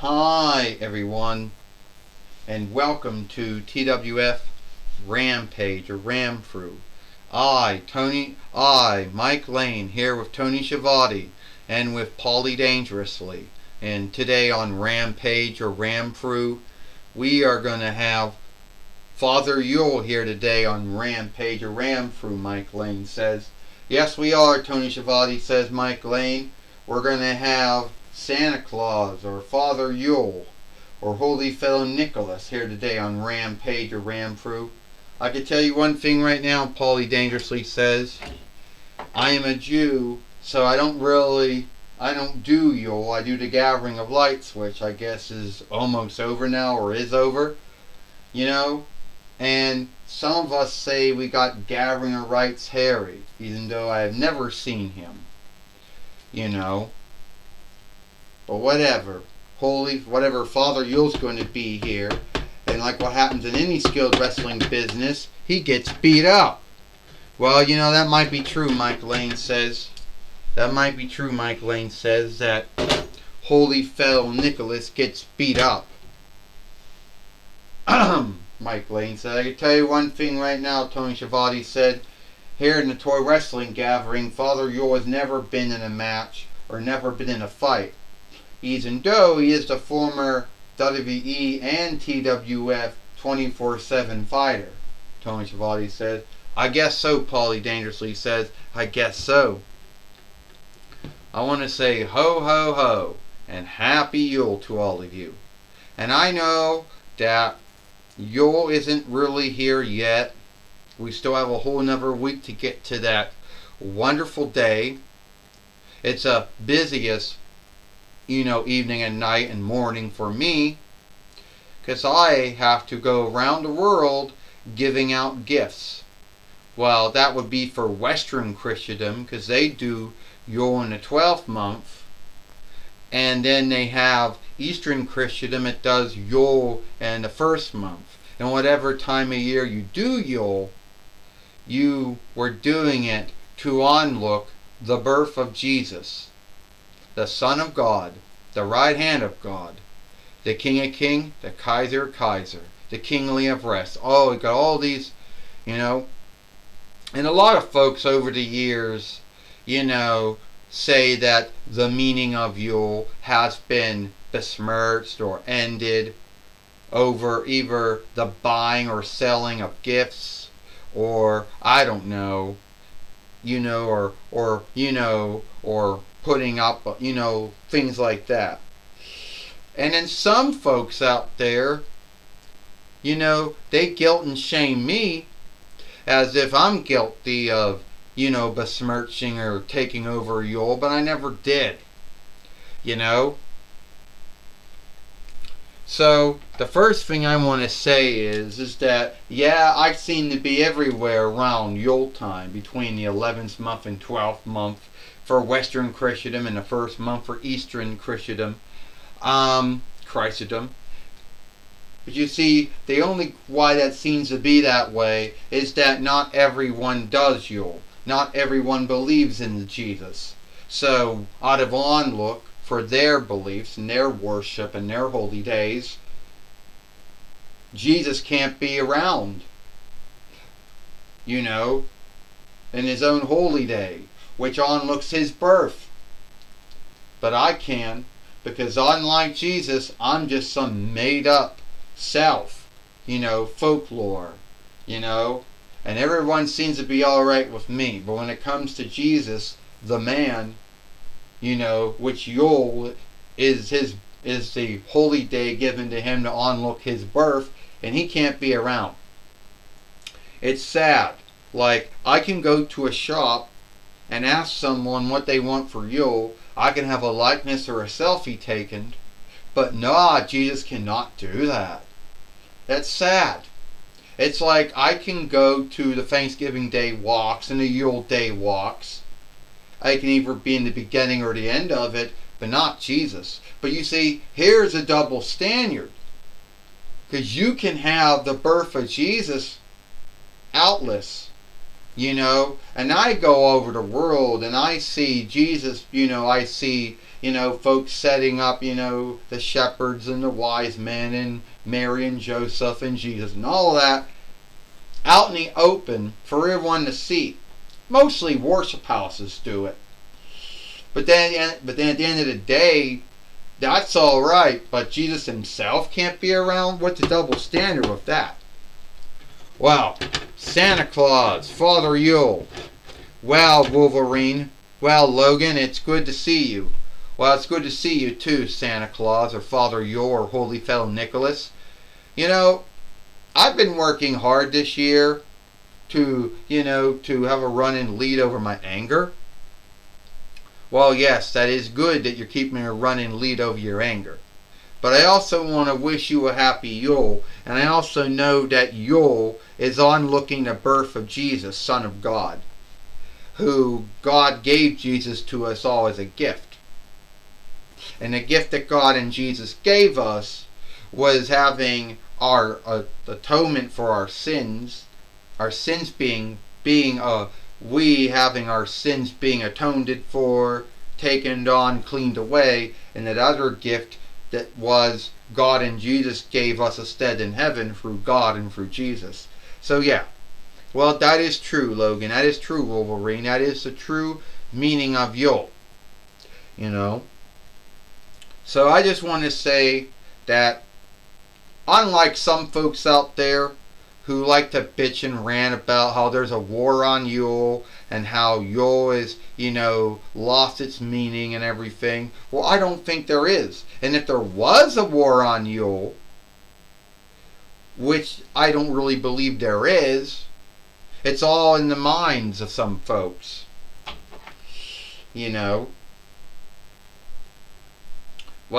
Hi everyone, and welcome to TWF Rampage or Ramfru. Mike Lane, here with Tony Schiavone and with Paulie Dangerously. And today on Rampage or Ramfru, we are going to have Father Yule here today on Rampage or Ramfru, Mike Lane says. Yes, we are, Tony Schiavone says, Mike Lane. We're going to have Santa Claus or Father Yule or Holy Fellow Nicholas here today on Rampage or Ramfru. I can tell you one thing right now, Paulie Dangerously says. I am a Jew, so I don't do Yule. I do the Gathering of Lights, which I guess is almost over now or is over. You know? And some of us say we got Gathering of Lights Harry, even though I have never seen him. You know? But whatever. Whatever Father Yule's going to be here. And like what happens in any skilled wrestling business, he gets beat up. Well, you know, that might be true, Mike Lane says. That might be true, Mike Lane says, that Holy Fellow Nicholas gets beat up. Mike Lane said, I can tell you one thing right now, Tony Schiavone said. Here in the Toy Wrestling Gathering, Father Yule has never been in a match or never been in a fight. Even though he is the former WWE and TWF 24/7 fighter, Tony Schiavone said. I guess so, Paulie Dangerously says. I guess so. I want to say ho ho ho and happy Yule to all of you. And I know that Yule isn't really here yet. We still have a whole another week to get to that wonderful day. It's a busiest evening and night and morning for me, because I have to go around the world giving out gifts. Well, that would be for Western Christendom, because they do Yule in the 12th month, and then they have Eastern Christendom, it does Yule in the 1st month. And whatever time of year you do Yule, you were doing it to onlook the birth of Jesus, the Son of God, the right hand of God, the King of Kings, the Kaiser of Kaiser, the Kingly of Rest. Oh, we got all these, And a lot of folks over the years, say that the meaning of Yule has been besmirched or ended over either the buying or selling of gifts, or I don't know, or putting up, things like that. And then some folks out there, they guilt and shame me as if I'm guilty of, besmirching or taking over Yule, but I never did. So the first thing I want to say is that, yeah, I seem to be everywhere around Yule time, between the 11th month and 12th month for Western Christendom and the 1st month for Eastern Christendom. Christendom. But you see, the only why that seems to be that way is that not everyone does Yule. Not everyone believes in Jesus. So, out of onlook for their beliefs and their worship and their holy days, Jesus can't be around, in his own holy day, which onlooks his birth. But I can, because unlike Jesus, I'm just some made up self, folklore, and everyone seems to be alright with me. But when it comes to Jesus, the man, which Yule is the holy day given to him to onlook his birth, and he can't be around. It's sad. Like, I can go to a shop and ask someone what they want for Yule. I can have a likeness or a selfie taken, but no, Jesus cannot do that. That's sad. It's like I can go to the Thanksgiving Day walks and the Yule Day walks. I can either be in the beginning or the end of it, but not Jesus. But you see, here's a double standard. Because you can have the birth of Jesus outless And I go over the world and I see Jesus, I see, folks setting up, the shepherds and the wise men and Mary and Joseph and Jesus and all that out in the open for everyone to see. Mostly worship houses do it. But then at the end of the day, that's all right, but Jesus himself can't be around? What's the double standard with that? Well, Santa Claus, Father Yule. Well, Wolverine. Well, Logan, it's good to see you. Well, it's good to see you too, Santa Claus, or Father Yule, or Holy Fellow Nicholas. I've been working hard this year to have a running lead over my anger. Well, yes, that is good that you're keeping a running lead over your anger. But I also want to wish you a happy Yule, and I also know that Yule is onlooking the birth of Jesus, Son of God, who God gave Jesus to us all as a gift. And the gift that God and Jesus gave us was having our atonement for our sins being we having our sins being atoned for, taken on, cleaned away, and that other gift that was God and Jesus gave us a stead in heaven through God and through Jesus. So yeah, well, that is true, Logan. That is true, Wolverine. That is the true meaning of Yule. So I just want to say that unlike some folks out there who like to bitch and rant about how there's a war on Yule and how Yule is, lost its meaning and everything. Well, I don't think there is. And if there was a war on Yule, which I don't really believe there is, it's all in the minds of some folks. Well,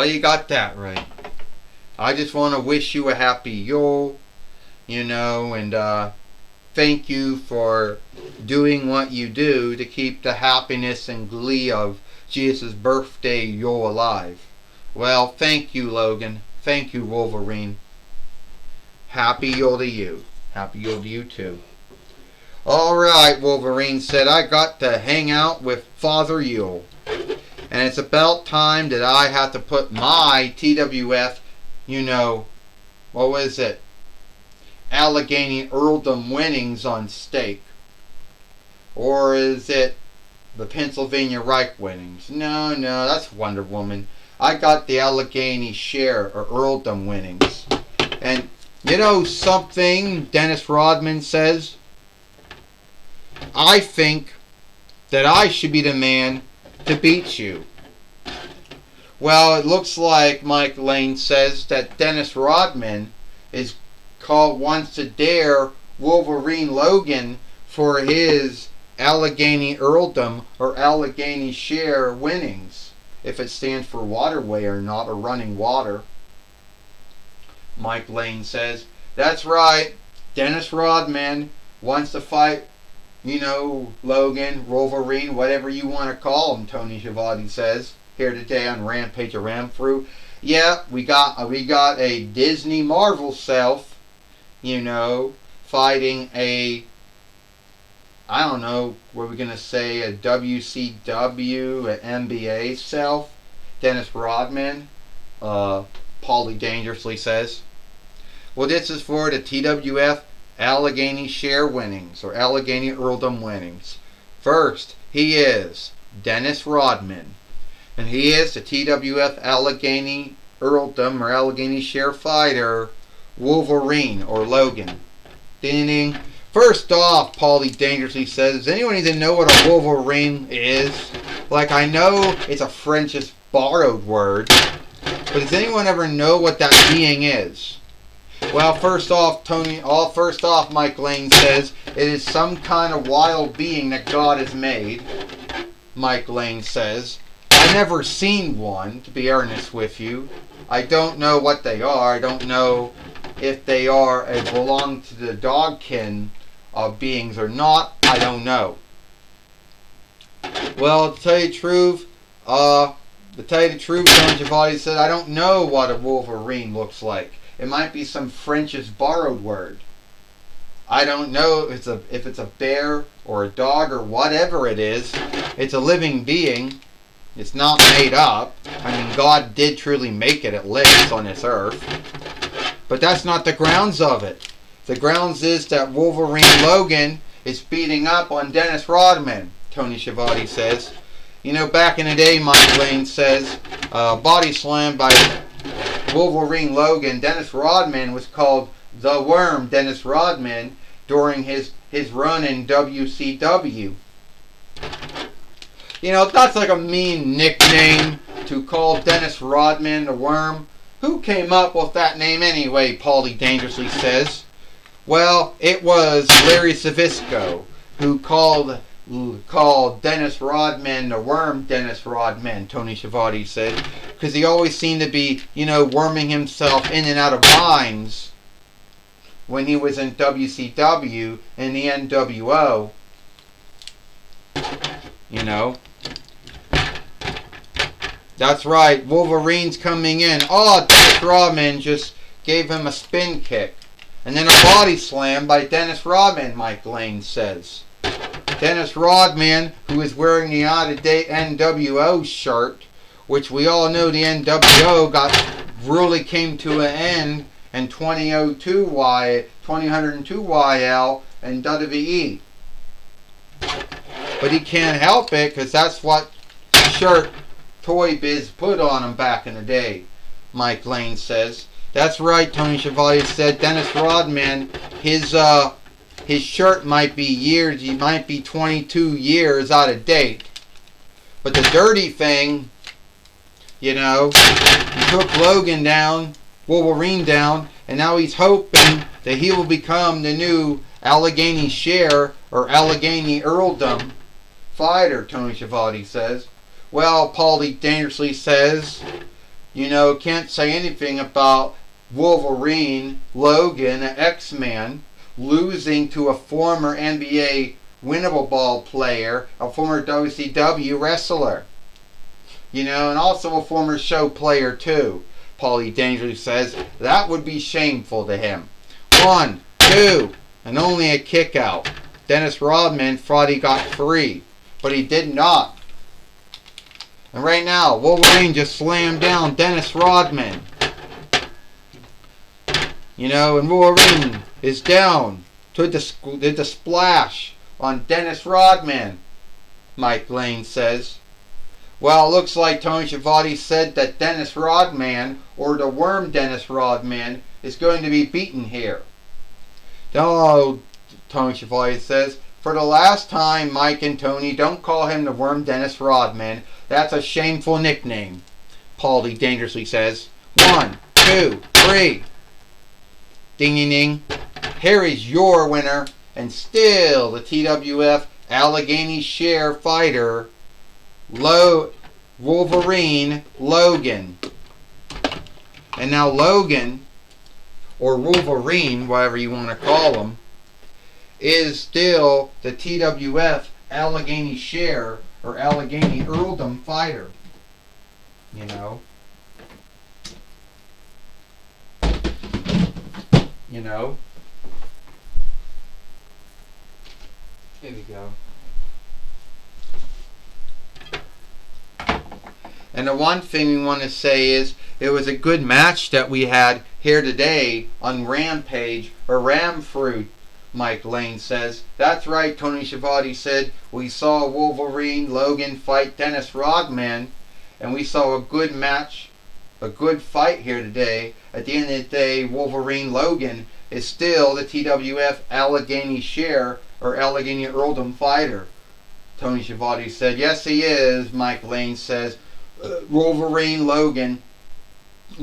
you got that right. I just want to wish you a happy Yule. And thank you for doing what you do to keep the happiness and glee of Jesus' birthday Yule alive. Well, thank you, Logan. Thank you, Wolverine. Happy Yule to you. Happy Yule to you, too. Alright, Wolverine said, I got to hang out with Father Yule. And it's about time that I have to put my TWF, what was it? Allegheny Earldom winnings on stake. Or is it the Pennsylvania Reich winnings? No, that's Wonder Woman. I got the Allegheny share or Earldom winnings. And something Dennis Rodman says? I think that I should be the man to beat you. Well, it looks like Mike Lane says that Dennis Rodman wants to dare Wolverine Logan for his Allegheny Earldom or Allegheny share winnings, if it stands for waterway or not, or running water. Mike Lane says, that's right, Dennis Rodman wants to fight, Logan, Wolverine, whatever you want to call him, Tony Schiavone says, here today on Rampage or Ramthrough. Yeah, we got a Disney Marvel self, fighting a, I don't know, what we're going to say, a WCW, an NBA self, Dennis Rodman, Paulie Dangerously says. Well, this is for the TWF Allegheny share winnings, or Allegheny Earldom winnings. First, he is Dennis Rodman, and he is the TWF Allegheny Earldom, or Allegheny share fighter, Wolverine, or Logan. Ding ding. First off, Paulie Dangerously says, does anyone even know what a Wolverine is? Like, I know it's a French borrowed word, but does anyone ever know what that being is? Well, first off, Mike Lane says, it is some kind of wild being that God has made. Mike Lane says, I've never seen one, to be earnest with you. I don't know what they are. I don't know if they belong to the dogkin of beings or not. I don't know. Well, to tell you the truth, Don Giovanni said, I don't know what a Wolverine looks like. It might be some French's borrowed word. I don't know if it's a bear or a dog or whatever it is. It's a living being. It's not made up. I mean, God did truly make it. It lives on this earth. But that's not the grounds of it. The grounds is that Wolverine Logan is beating up on Dennis Rodman, Tony Schiavone says. You know, back in the day, Mike Lane says, body slam by Wolverine Logan. Dennis Rodman was called The Worm Dennis Rodman during his run in WCW. You know, that's like a mean nickname to call Dennis Rodman the Worm. Who came up with that name anyway, Paulie Dangerously says. Well, it was Larry Savisco who called Dennis Rodman the Worm Dennis Rodman, Tony Schiavone said, because he always seemed to be, you know, worming himself in and out of minds when he was in WCW and the NWO. You know. That's right, Wolverine's coming in. Oh, Dennis Rodman just gave him a spin kick. And then a body slam by Dennis Rodman, Mike Lane says. Dennis Rodman, who is wearing the out-of-date NWO shirt, which we all know the NWO really came to an end in 2002 YL and WWE. But he can't help it because that's what shirt Toy Biz put on him back in the day, Mike Lane says. That's right, Tony Schiavone said. Dennis Rodman, his shirt might be years, he might be 22 years out of date. But the dirty thing, you know, he took Logan down, Wolverine down, and now he's hoping that he will become the new Allegheny Share or Allegheny Earldom fighter, Tony Schiavone says. Well, Paulie Dangerously says, you know, can't say anything about Wolverine, Logan, an X-Man, losing to a former NBA winnable ball player, a former WCW wrestler. You know, and also a former show player too. Paulie Dangerously says, that would be shameful to him. 1, 2, and only a kick out. Dennis Rodman thought he got 3, but he did not. And right now, Wolverine just slammed down Dennis Rodman. You know, and Wolverine is down to the splash on Dennis Rodman, Mike Lane says. Well, it looks like Tony Schiavone said that Dennis Rodman, or the Worm Dennis Rodman, is going to be beaten here. Oh, Tony Schiavone says, for the last time, Mike and Tony, don't call him the Worm Dennis Rodman. That's a shameful nickname, Paulie Dangerously says. 1, 2, 3. Ding, ding, ding. Here is your winner, and still the TWF Allegheny Share fighter, Wolverine Logan. And now Logan, or Wolverine, whatever you want to call him, is still the TWF Allegheny Share or Allegheny Earldom fighter. You know. You know. Here we go. And the one thing we want to say is it was a good match that we had here today on Rampage or Ramfruit, Mike Lane says. That's right, Tony Schiavone said. We saw Wolverine Logan fight Dennis Rodman, and we saw a good match, a good fight here today. At the end of the day, Wolverine Logan is still the TWF Allegheny Share or Allegheny Earldom fighter, Tony Schiavone said. Yes, he is, Mike Lane says. Wolverine Logan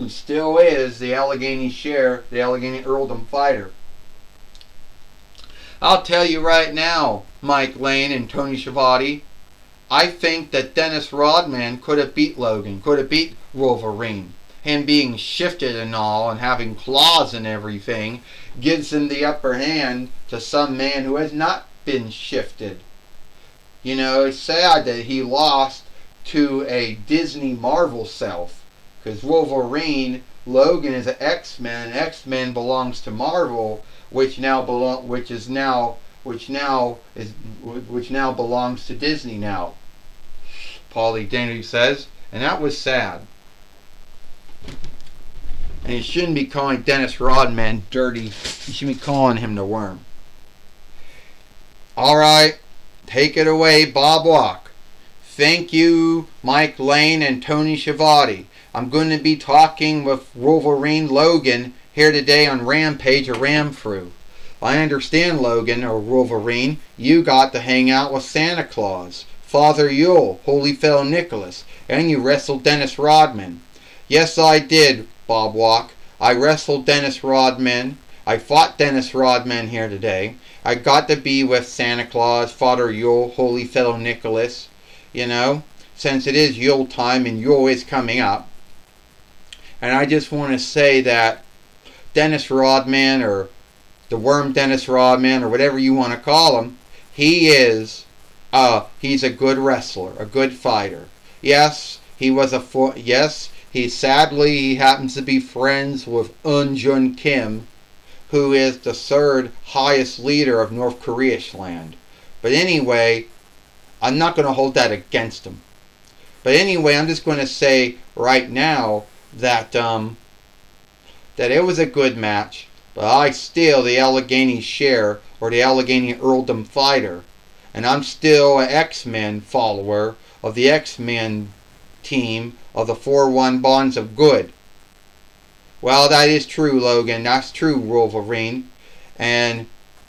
still is the Allegheny Share, the Allegheny Earldom fighter. I'll tell you right now, Mike Lane and Tony Schiavone, I think that Dennis Rodman could have beat Logan, could have beat Wolverine. Him being shifted and all and having claws and everything gives him the upper hand to some man who has not been shifted. You know, it's sad that he lost to a Disney Marvel self, because Wolverine Logan is an X-Men, and X-Men belongs to Marvel, which now belongs to Disney now. Paulie Danger says, and that was sad. And you shouldn't be calling Dennis Rodman dirty. You should be calling him the Worm. Alright, take it away, Bob Walk. Thank you, Mike Lane and Tony Schiavone. I'm going to be talking with Wolverine Logan here today on Rampage or Ramfru. I understand, Logan, or Wolverine, you got to hang out with Santa Claus, Father Yule, Holy Fellow Nicholas, and you wrestled Dennis Rodman. Yes, I did, Bob Walk. I wrestled Dennis Rodman. I fought Dennis Rodman here today. I got to be with Santa Claus, Father Yule, Holy Fellow Nicholas, since it is Yule time and Yule is coming up. And I just want to say that Dennis Rodman, or the Worm Dennis Rodman, or whatever you want to call him, he's a good wrestler, a good fighter. Yes, he happens to be friends with Jun Kim, who is the third highest leader of North Korea's land. But anyway, I'm not going to hold that against him. But anyway, I'm just going to say right now that it was a good match, but I still the Allegheny Share, or the Allegheny Earldom fighter, and I'm still an X-Men follower of the X-Men team of the 4-1 Bonds of Good. Well, that is true, Logan. That's true, Wolverine. And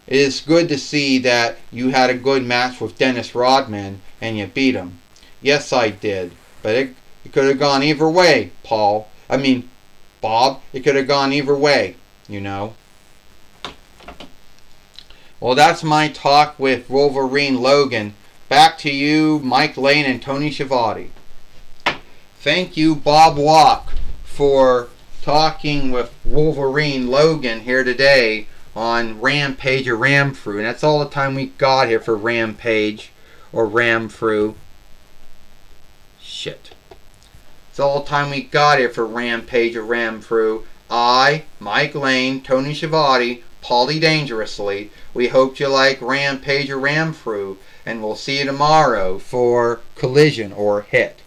it is good to see that you had a good match with Dennis Rodman and you beat him. Yes, I did. But it could have gone either way, Bob. It could have gone either way, Well, that's my talk with Wolverine Logan. Back to you, Mike Lane and Tony Schiavone. Thank you, Bob Walk, for talking with Wolverine Logan here today on Rampage or Ramfru. And that's all the time we got here for Rampage or Ramfru. Shit. That's all the time we got here for Rampage or Ramfru. I, Mike Lane, Tony Schiavone, Paulie Dangerously. We hope you like Rampage or Ramfru. And we'll see you tomorrow for Collision or Hit.